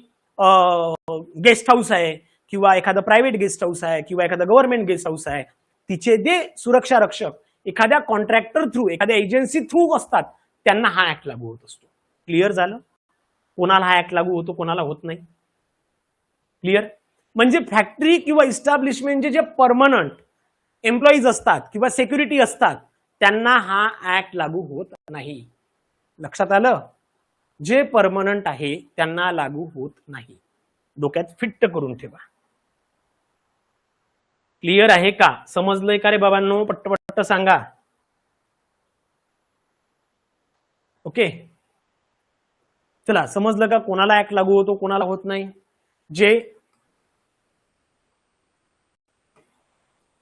गेस्ट हाऊस आहे, किंवा एखादं प्रायव्हेट गेस्ट हाऊस आहे, किंवा एखादा गव्हर्नमेंट गेस्ट हाऊस आहे, तिचे जे सुरक्षा रक्षक एखाद्या कॉन्ट्रॅक्टर थ्रू, एखाद्या एजन्सी थ्रू असतात, त्यांना हा ऍक्ट लागू होत असतो. क्लिअर झालं? कोणाला हा ऍक्ट लागू होतो, कोणाला होत नाही. क्लिअर? म्हणजे फॅक्टरी किंवा इस्टॅब्लिशमेंटचे जे परमनंट एम्प्लॉईज असतात किंवा सिक्युरिटी असतात, त्यांना हा ऍक्ट लागू होत नाही. लक्षात आलं? जे परमनंट आहे त्यांना लागू होत नाही. डोक्यात फिट्ट करून ठेवा. क्लिअर आहे का? समजलंय का रे बाबांनो? पट्ट सांगा. ओके, चला, समजलं का कोणाला ऍक्ट लागू होतो, कोणाला होत नाही? जे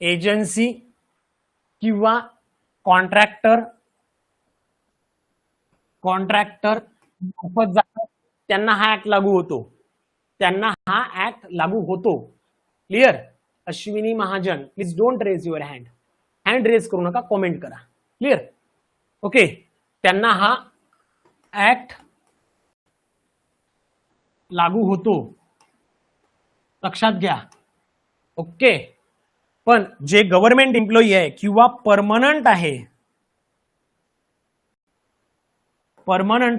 एजन्सी किंवा कॉन्ट्रॅक्टर त्यांना हा ऍक्ट लागू होतो. Clear? Ashwini Mahajan, please don't raise your hand raise करू नका, कॉमेंट करा. क्लिअर? ओके, त्यांना हा ऍक्ट लागू होतो, लक्षात घ्या. ओके, पण जे गव्हर्नमेंट एम्प्लॉई आहे किंवा परमनंट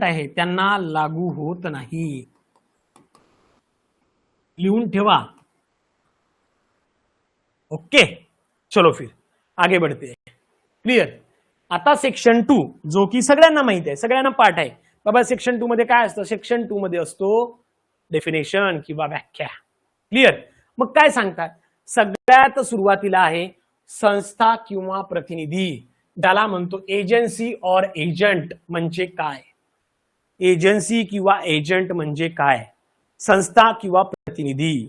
आहे त्यांना लागू होत नाही. लिहून ठेवा. ओके, चलो फिर आगे बढ़ते हैं. क्लियर? आता सेक्शन 2, जो की सगळ्यांना माहित आहे, सगळ्यांना पाठ आहे, बाबा सेक्शन 2 मध्ये काय असतं? सेक्शन 2 मध्ये असतो डेफिनेशन किंवा व्याख्या. क्लिअर? मग काय सांगतात? सगळ्यात सुरुवातीला आहे संस्था किंवा प्रतिनिधी, ज्याला म्हणतो एजन्सी और एजंट. म्हणजे काय? एजन्सी किंवा एजंट म्हणजे काय? संस्था किंवा प्रतिनिधी.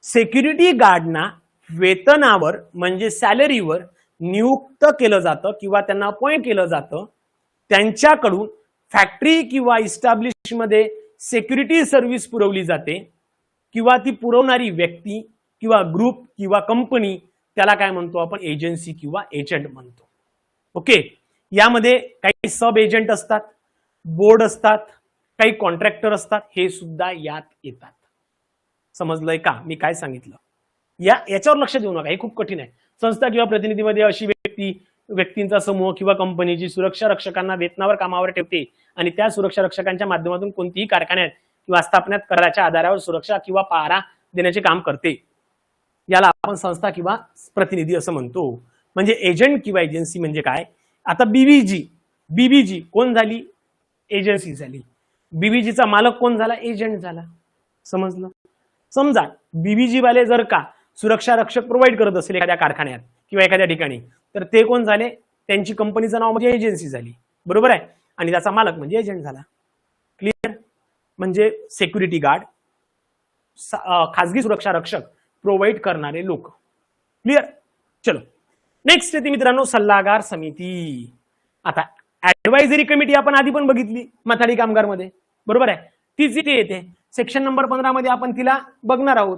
सिक्युरिटी गार्डना वेतनावर म्हणजे सॅलरीवर नियुक्त केलं जातं किंवा त्यांना अपॉइंट केलं जातं. त्यांच्याकडून फॅक्टरी किंवा इस्टॅब्लिशमध्ये सिक्युरिटी सर्व्हिस पुरवली जाते किंवा ती पुरवणारी व्यक्ती किंवा ग्रुप किंवा कंपनी, त्याला काय म्हणतो आपण? एजन्सी किंवा एजंट म्हणतो. ओके. यामध्ये काही सब एजंट असतात, बोर्ड असतात, काही कॉन्ट्रॅक्टर असतात, हे सुद्धा यात येतात. समजलंय का मी काय सांगितलं? याच्यावर लक्ष देऊ नका, हे खूप कठीण आहे. संस्था किंवा प्रतिनिधीमध्ये अशी व्यक्तींचा समूह किंवा कंपनीची सुरक्षा रक्षकांना वेतनावर कामावर ठेवते आणि त्या सुरक्षा रक्षकांच्या माध्यमातून कोणतीही कारखान्यात किंवा स्थापण्यात कराच्या आधारावर सुरक्षा किंवा पहारा देण्याचे काम करते. याला आपण संस्था किंवा प्रतिनिधी असं म्हणतो. म्हणजे एजंट किंवा एजन्सी म्हणजे काय? आता बीबीजी कोण झाली? एजन्सी झाली. बीबीजीचा मालक कोण झाला? एजंट झाला. समजलं? समजा बीबीजी वाले जर का सुरक्षा रक्षक प्रोव्हाइड करत असेल एखाद्या कारखान्यात किंवा एखाद्या ठिकाणी, तर ते कोण झाले? त्यांची कंपनीचं नाव म्हणजे एजन्सी झाली. बरोबर आहे? आणि त्याचा मालक म्हणजे एजंट झाला. क्लिअर? म्हणजे सिक्युरिटी गार्ड, खासगी सुरक्षा रक्षक प्रोव्हाइड करणारे लोक. क्लिअर? चलो नेक्स्ट येते मित्रांनो सल्लागार समिती. आता ऍडवायझरी कमिटी आपण आधी पण बघितली माथाडी कामगार मध्ये. बरोबर आहे? तीच इथे येते. सेक्शन नंबर 15 मध्ये आपण तिला बघणार आहोत.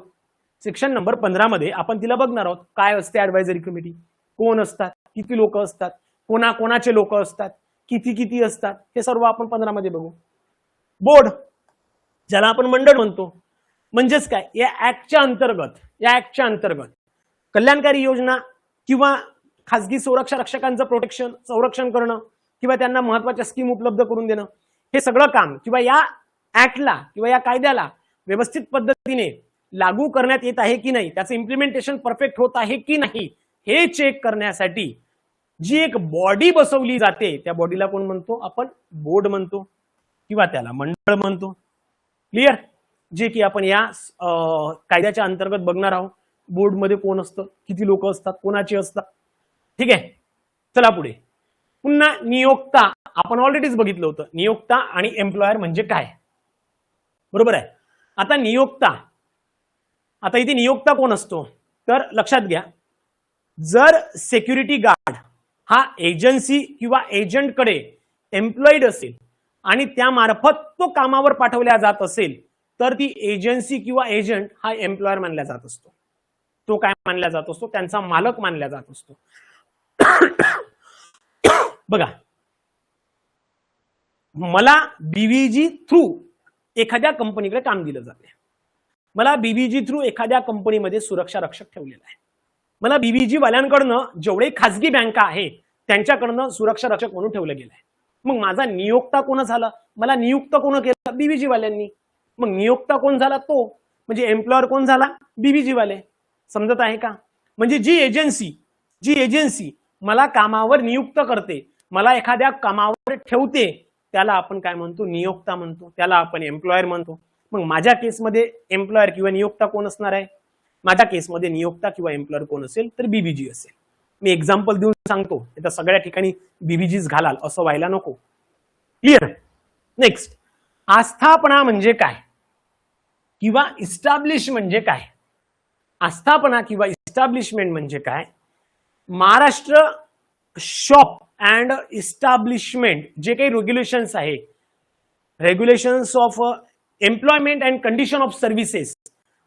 सेक्शन नंबर 15 मध्ये आपण तिला बघणार आहोत. काय असते ऍडवायझरी कमिटी? कोण असतात? किती लोक असतात? कोणाचे लोक असतात? किती असतात? हे सर्व आपण 15 मध्ये बघू. बोर्ड, ज्याला आपण मंडळ म्हणतो, म्हणजेच काय? या ऍक्टच्या अंतर्गत कल्याणकारी योजना किंवा खासगी सुरक्षा रक्षकांचं संरक्षण करणं किंवा त्यांना महत्वाच्या स्कीम उपलब्ध करून देणं, हे सगळं काम किंवा या ऍक्टला किंवा या कायद्याला व्यवस्थित पद्धतीने लागू करण्यात येत आहे की नाही, त्याचं इम्प्लिमेंटेशन परफेक्ट होत आहे की नाही, हे चेक करण्यासाठी जी एक बॉडी बसवली जाते, त्या बॉडीला कोण म्हणतो आपण? बोर्ड म्हणतो किंवा त्याला मंडळ म्हणतो. क्लिअर? जे की आपण या कायद्याच्या अंतर्गत बघणार आहोत. बोर्डमध्ये कोण असतं, किती लोक असतात, कोणाचे असतात. ठीक आहे, चला पुढे. पुन्हा नियोक्ता आपण ऑलरेडीच बघितलं होतं. नियोक्ता आणि एम्प्लॉयर म्हणजे काय? बरोबर आहे? आता इथे नियोक्ता कोण असतो? तर लक्षात घ्या, जर सिक्युरिटी गार्ड हा एजन्सी किंवा एजंटकडे एम्प्लॉईड असेल आणि त्यामार्फत तो कामावर पाठवला जात असेल, तर ती एजन्सी किंवा एजंट हा एम्प्लॉयर मानला जात असतो. तो काय मानला जात असतो? त्यांचा मालक मानला जात असतो. बघा, मला बीबीजी थ्रू एखाद्या कंपनीकडे काम दिलं जाते. मला बीबीजी थ्रू एखाद्या कंपनीमध्ये सुरक्षा रक्षक ठेवलेला आहे. मला बीबीजी वाल्यांकडनं जेवढे खासगी बँका आहे त्यांच्याकडनं सुरक्षा रक्षक म्हणून ठेवलं गेलं आहे. मग माझा नियोक्ता कोण झाला? मला नियुक्त कोण केलं? बीबीजी वाल्यांनी. मग नियोक्ता कोण झाला? तो म्हणजे एम्प्लॉयर कोण झाला? बीबीजी वाले. समजत आहे का? म्हणजे जी एजन्सी मला कामावर नियुक्त करते, मला एखाद्या कामावर ठेवते, त्याला आपण काय म्हणतो? नियोक्ता म्हणतो. त्याला आपण एम्प्लॉयर म्हणतो. मग माझ्या केसमध्ये एम्प्लॉयर किंवा नियोक्ता कोण असणार आहे? माझ्या केसमध्ये नियोक्ता किंवा एम्प्लॉयर कोण असेल? तर बीबीजी असेल. मी एक्झाम्पल देऊन सांगतो, तर सगळ्या ठिकाणी बीबीजीच घालाल असं व्हायला नको. क्लिअर? नेक्स्ट, आस्थापना म्हणजे काय किंवा इस्टॅब्लिश म्हणजे काय? आस्थापना किंवा इस्टॅब्लिशमेंट म्हणजे काय? महाराष्ट्र शॉप अँड इस्टॅब्लिशमेंट जे काही रेग्युलेशन्स आहे, regulations of employment and condition of services,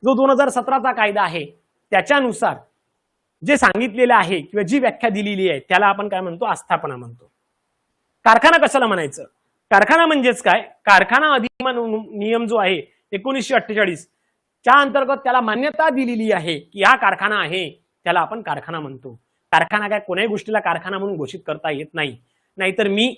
जो 2017चा कायदा आहे, त्याच्यानुसार जे सांगितलेलं आहे किंवा जी व्याख्या दिलेली आहे, त्याला आपण काय म्हणतो? आस्थापना म्हणतो. कारखाना कशाला म्हणायचं? कारखाना म्हणजेच काय? कारखाना अधिनियम नियम जो आहे 1948 च्या अंतर्गत त्याला मान्यता दिलेली आहे की हा कारखाना आहे, त्याला आपण कारखाना म्हणतो. कारखाना काय कोणत्याही गोष्टीला कारखाना म्हणून घोषित करता येत नाही. नाहीतर मी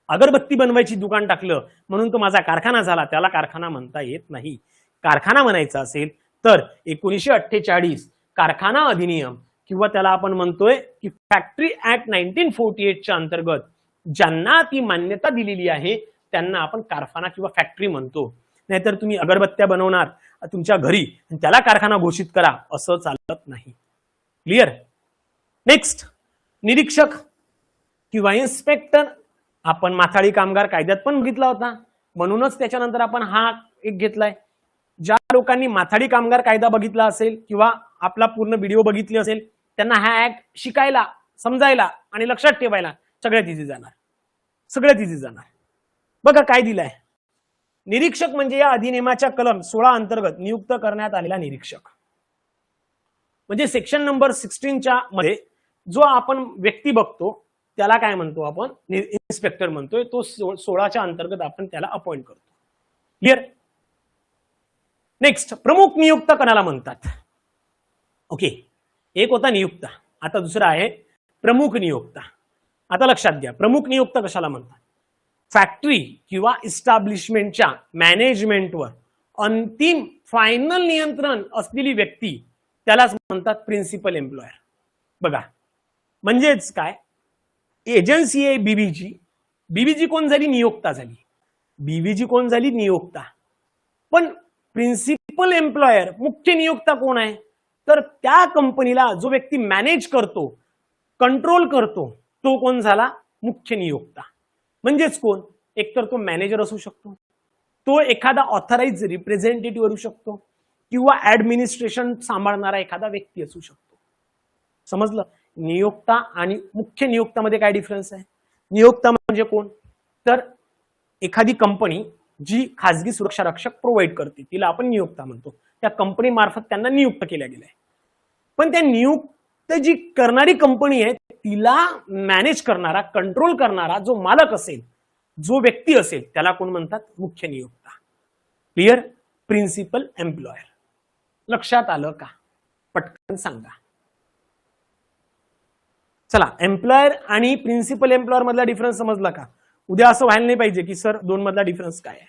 अगरबत्ती बनवायची दुकान टाकलं म्हणून तो माझा कारखाना झाला, त्याला कारखाना म्हणता येत नाही. कारखाना म्हणायचा असेल तर 1948 कारखाना अधिनियम किंवा त्याला आपण म्हणतोय की फॅक्टरी ऍक्ट 1948 च्या अंतर्गत ज्यांना ती मान्यता दिलेली आहे त्यांना आपण कारखाना किंवा फॅक्टरी म्हणतो. नाहीतर तुम्ही अगरबत्त्या बनवणार तुमच्या घरी आणि त्याला कारखाना घोषित करा असं चालत नाही. क्लिअर. नेक्स्ट, निरीक्षक किंवा इन्स्पेक्टर आपण माथाडी कामगार कायद्यात पण बघितला होता, म्हणूनच त्याच्यानंतर आपण हा एक घेतलाय. ज्या लोकांनी माथाडी कामगार कायदा बघितला असेल किंवा आपला पूर्ण व्हिडिओ बघितली असेल त्यांना हा ऍक्ट शिकायला, समजायला आणि लक्षात ठेवायला सगळ्यात इझी जाणार, सगळ्यात इझी जाणार. बघा काय दिलंय. निरीक्षक म्हणजे या अधिनियमाच्या कलम 16 अंतर्गत नियुक्त करण्यात आलेला निरीक्षक. म्हणजे सेक्शन नंबर 16च्या मध्ये जो आपण व्यक्ती बघतो त्याला काय म्हणतो आपण, इन्स्पेक्टर म्हणतोय. तो 16च्या अंतर्गत आपण त्याला अपॉइंट करतो. क्लिअर. नेक्स्ट, प्रमुख नियुक्त कोणाला म्हणतात. ओके, एक होता नियुक्ता, आता दुसरा आहे प्रमुख नियुक्ता. आता लक्षात घ्या, प्रमुख नियुक्त कशाला म्हणतात. फॅक्टरी किंवा इस्टॅब्लिशमेंटच्या मॅनेजमेंटवर अंतिम फायनल नियंत्रण असलेली व्यक्ती त्यालाच म्हणतात प्रिन्सिपल एम्प्लॉयर. बघा म्हणजेच काय, एजन्सी आहे बीबीजी. बीबीजी कोण झाली, नियोक्ता झाली. बीबीजी कोण झाली, नियोक्ता. पण प्रिन्सिपल एम्प्लॉयर, मुख्य नियोक्ता कोण आहे, तर त्या कंपनीला जो व्यक्ती मॅनेज करतो, कंट्रोल करतो, तो कोण झाला, मुख्य नियोक्ता. म्हणजेच कोण, एकतर तो मॅनेजर असू शकतो, तो एखादा ऑथराइज रिप्रेझेंटेटिव्ह असू शकतो, किंवा ऍडमिनिस्ट्रेशन सांभाळणारा एखादा व्यक्ती असू शकतो. समजलं. नियोक्ता आणि मुख्य नियोक्तामध्ये काय डिफरन्स आहे. नियोक्ता म्हणजे कोण, तर एखादी कंपनी जी खासगी सुरक्षा रक्षक प्रोव्हाइड करते तिला आपण नियोक्ता म्हणतो. त्या कंपनी मार्फत त्यांना नियुक्त केल्या गेलंय. पण त्या नियुक्त जी करणारी कंपनी आहे तिला मॅनेज करणारा, कंट्रोल करणारा जो मालक असेल, जो व्यक्ती असेल, त्याला कोण म्हणतात, मुख्य नियोक्ता. क्लिअर. Principal employer. लक्षात आलं का, पटकन सांगा. चला, एम्प्लॉयर आणि प्रिन्सिपल एम्प्लॉयर मधला डिफरन्स समजला का. उद्या असं व्हायला नाही पाहिजे की सर दोन मधला डिफरन्स काय आहे.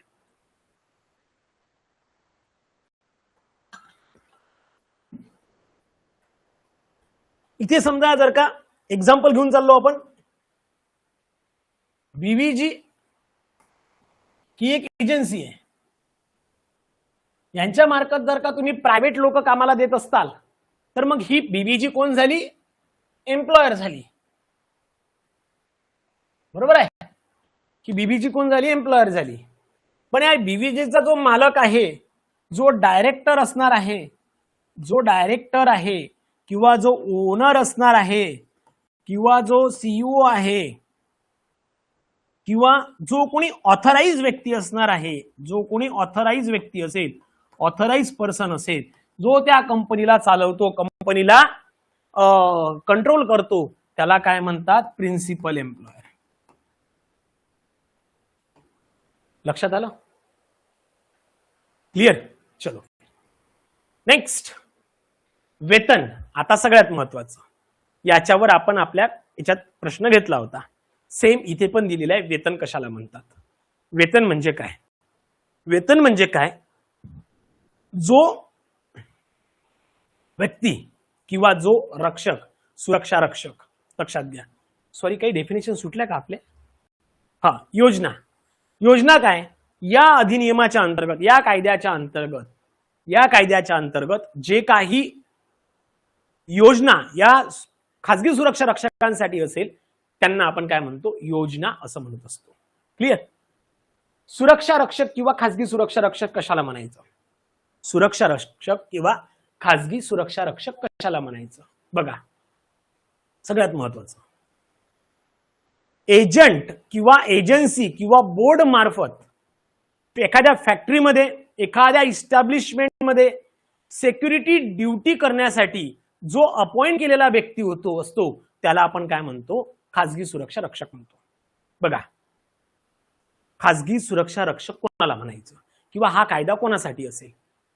इथे समजा जर का एक्झाम्पल घेऊन चाललो आपण, बीबीजी ही एक एजन्सी आहे, यांच्या मार्फत जर का तुम्ही प्रायव्हेट लोक कामाला देत असताल तर मग ही बीबीजी कोण झाली, एम्प्लॉयर झाली. बरोबर आहे की बीबीजी कोण झाली, एम्प्लॉयर झाली. पण या बीबीजीचा जो मालक आहे, जो डायरेक्टर असणार आहे, जो डायरेक्टर आहे किंवा जो ओनर असणार आहे किंवा जो सीईओ आहे किंवा जो कोणी ऑथराइज व्यक्ती असणार आहे, जो कोणी ऑथराइज व्यक्ती असेल, ऑथराइज पर्सन असेल, जो त्या कंपनीला चालवतो, कंपनीला कंट्रोल करतो, त्याला काय म्हणतात, प्रिन्सिपल एम्प्लॉयर. लक्षात आलं. क्लिअर. चलो नेक्स्ट, वेतन. आता सगळ्यात महत्वाचं, याच्यावर आपण आपल्या याच्यात प्रश्न घेतला होता. सेम इथे पण दिलेला आहे, वेतन कशाला म्हणतात. वेतन म्हणजे काय, वेतन म्हणजे काय, जो व्यक्ती किंवा जो रक्षक, सुरक्षा रक्षक, लक्षात घ्या. सॉरी, काही डेफिनेशन सुटल्या का आपले. हा, योजना. योजना काय, या अधिनियमाच्या अंतर्गत, या कायद्याच्या अंतर्गत जे काही योजना या खासगी सुरक्षा रक्षकांसाठी असेल त्यांना आपण काय म्हणतो, योजना असं म्हणत असतो. क्लिअर. सुरक्षा रक्षक किंवा खासगी सुरक्षा रक्षक कशाला म्हणायचं, सुरक्षा रक्षक किंवा खासगी सुरक्षा रक्षक कशाला म्हणायचं. बघा सगळ्यात महत्वाचं, एजंट किंवा एजन्सी किंवा बोर्ड मार्फत एखाद्या फॅक्टरीमध्ये, एखाद्या इस्टॅब्लिशमेंटमध्ये सिक्युरिटी ड्युटी करण्यासाठी जो अपॉइंट केलेला व्यक्ती असतो त्याला आपण काय म्हणतो, खासगी सुरक्षा रक्षक म्हणतो. बघा, खासगी सुरक्षा रक्षक कोणाला म्हणायचं किंवा हा कायदा कोणासाठी असेल.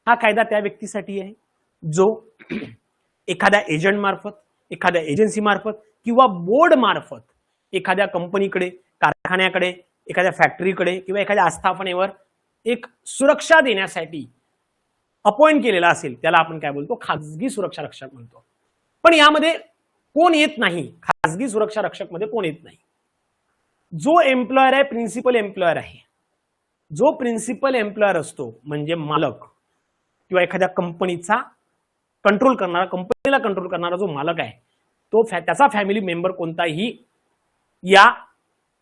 हा कायदा त्या व्यक्तीसाठी आहे जो एखाद्या एजंट मार्फत, एखाद्या एजन्सी मार्फत किंवा बोर्ड मार्फत एखाद्या कंपनीकडे, कारखान्याकडे, एखाद्या फॅक्टरीकडे किंवा एखाद्या आस्थापनेवर एक सुरक्षा देण्यासाठी अपॉइंट केलेला असेल त्याला आपण काय बोलतो, खासगी सुरक्षा रक्षक म्हणतो. पण यामध्ये कोण येत नाही, खासगी सुरक्षा रक्षक मध्ये कोण येत नाही. जो एम्प्लॉयर आहे प्रिन्सिपल एम्प्लॉयर आहे, जो प्रिन्सिपल एम्प्लॉयर असतो म्हणजे मालक किंवा एखाद्या कंपनीचा कंट्रोल करणारा, कंपनीला कंट्रोल करणारा जो मालक आहे तो त्याचा फॅमिली मेंबर कोणताही या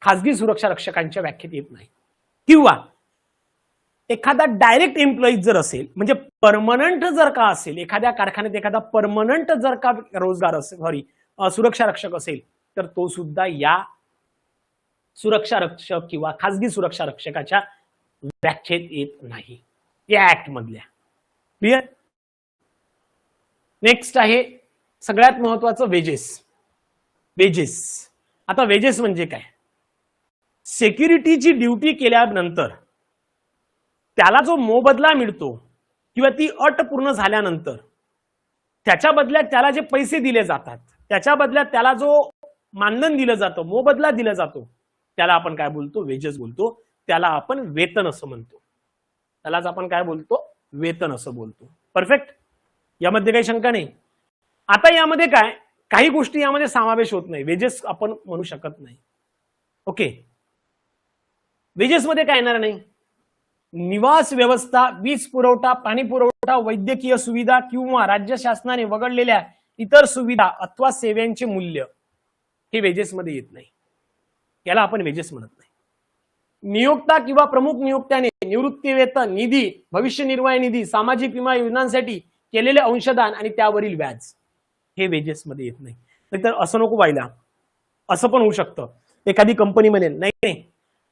खासगी सुरक्षा रक्षकांच्या व्याख्येत येत नाही. किंवा एखादा डायरेक्ट एम्प्लॉई जर असेल म्हणजे परमनंट जर का असेल, एखाद्या कारखान्यात एखादा परमनंट जर का रोजगार असेल, सुरक्षा रक्षक असेल, तर तो सुद्धा या सुरक्षा रक्षक किंवा खासगी सुरक्षा रक्षकाच्या व्याख्येत येत नाही या ऍक्ट मधल्या. क्लिअर. नेक्स्ट आहे सगळ्यात महत्वाचं वेजेस. वेजेस, आता वेजेस म्हणजे काय? सेक्युरिटीची ड्युटी केल्यानंतर त्याला जो मोबदला मिळतो किंवा ती अट पूर्ण झाल्यानंतर त्याच्या बदल्यात त्याला जे पैसे दिले जातात, त्याच्या बदल्यात त्याला जो मानधन दिलं जातं, मोबदला दिला जातो, त्याला आपण काय बोलतो? वेजेस बोलतो. त्याला आपण वेतन असं म्हणतो. त्यालाच आपण काय बोलतो? वेतन असं बोलतो. परफेक्ट. यामध्ये काही शंका नाही. आता यामध्ये काय काही गोष्टी यामध्ये समावेश होत नाही, वेजेस आपण म्हणू शकत नाही. ओके. वेजेस मध्ये काय येणार नाही? निवास व्यवस्था, वीज पुरवठा, पाणी पुरवठा, वैद्यकीय सुविधा किंवा राज्य शासनाने वगळलेल्या इतर सुविधा अथवा सेवांचे मूल्य हे वेजेस मध्ये येत नाही. याला आपण वेजेस म्हणत नाही. नियोक्ता किंवा प्रमुख नियोक्त्याने निवृत्ती वेतन निधी, भविष्य निर्वाह निधी, सामाजिक विमा योजनांसाठी केलेले अंशदान आणि त्यावरील व्याज हे वेजेस मध्ये येत नाही. नाहीतर असं नको व्हायला, असं पण होऊ शकतं एखादी कंपनी म्हणेल नाही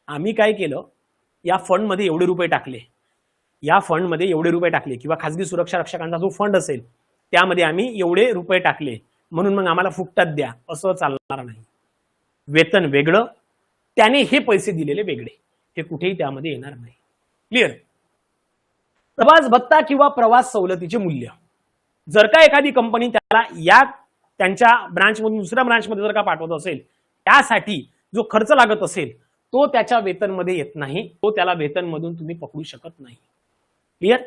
आम्ही काय केलं, या फंड मध्ये एवढे रुपये टाकले, या फंड मध्ये एवढे रुपये टाकले, किंवा खासगी सुरक्षा रक्षकांचा जो फंड असेल त्यामध्ये आम्ही एवढे रुपये टाकले म्हणून मग आम्हाला फुकटात द्या, असं चालणार नाही. वेतन वेगळं, त्याने हे पैसे दिलेले वेगळे, हे कुठेही त्यामध्ये येणार नाही. क्लिअर. प्रवास भत्ता किंवा प्रवास सवलतीचे मूल्य, जर का एखादी कंपनी त्याला या त्यांच्या ब्रांचमधून दुसऱ्या ब्रांचमध्ये जर का पाठवत असेल, त्यासाठी जो खर्च लागत असेल तो त्याच्या वेतनमध्ये येत नाही, तो त्याला वेतनमधून तुम्ही पकडू शकत नाही. क्लिअर.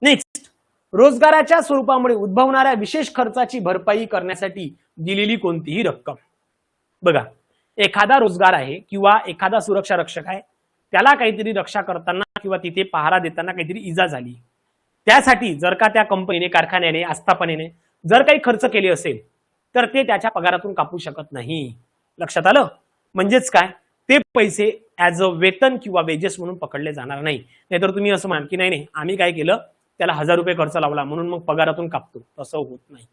नेक्स्ट, रोजगाराच्या स्वरूपामुळे उद्भवणाऱ्या विशेष खर्चाची भरपाई करण्यासाठी दिलेली कोणतीही रक्कम. बघा, एखादा रोजगार आहे किंवा एखादा सुरक्षा रक्षक आहे, त्याला काहीतरी रक्षा करताना किंवा तिथे पहारा देताना काहीतरी इजा झाली, त्यासाठी जर का त्या कंपनीने, कारखान्याने, आस्थापनेने जर काही खर्च केले असेल तर ते त्याच्या पगारातून कापू शकत नाही. लक्षात आलं? म्हणजेच काय, ते पैसे ऍज अ वेतन किंवा वेजेस म्हणून पकडले जाणार नाही. नाहीतर तुम्ही असं म्हणाल की नाही आम्ही काय केलं, त्याला 1000 रुपये खर्च लावला म्हणून मग पगारातून कापतो, तसं होत नाही.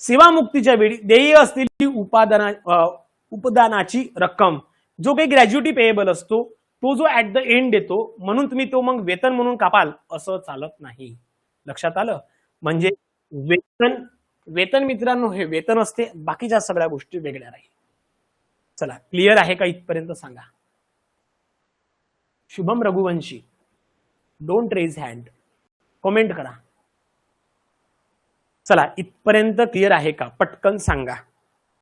सेवामुक्तीच्या वेळी देय असलेली उपदानाची रक्कम, जो काही ग्रॅज्युटी पेएबल असतो, तो जो ऍट द एंड देतो म्हणून तुम्ही तो मग वेतन म्हणून कापाल, असं चालत नाही. लक्षात आलं? म्हणजे वेतन मित्रांनो हे वेतन असते, बाकीच्या सगळ्या गोष्टी वेगळ्या राहील. चला, क्लिअर आहे का इथपर्यंत सांगा. Shubham Raghuvanshi, don't raise hand, comment करा. चला, इथपर्यंत क्लिअर आहे का? पटकन सांगा.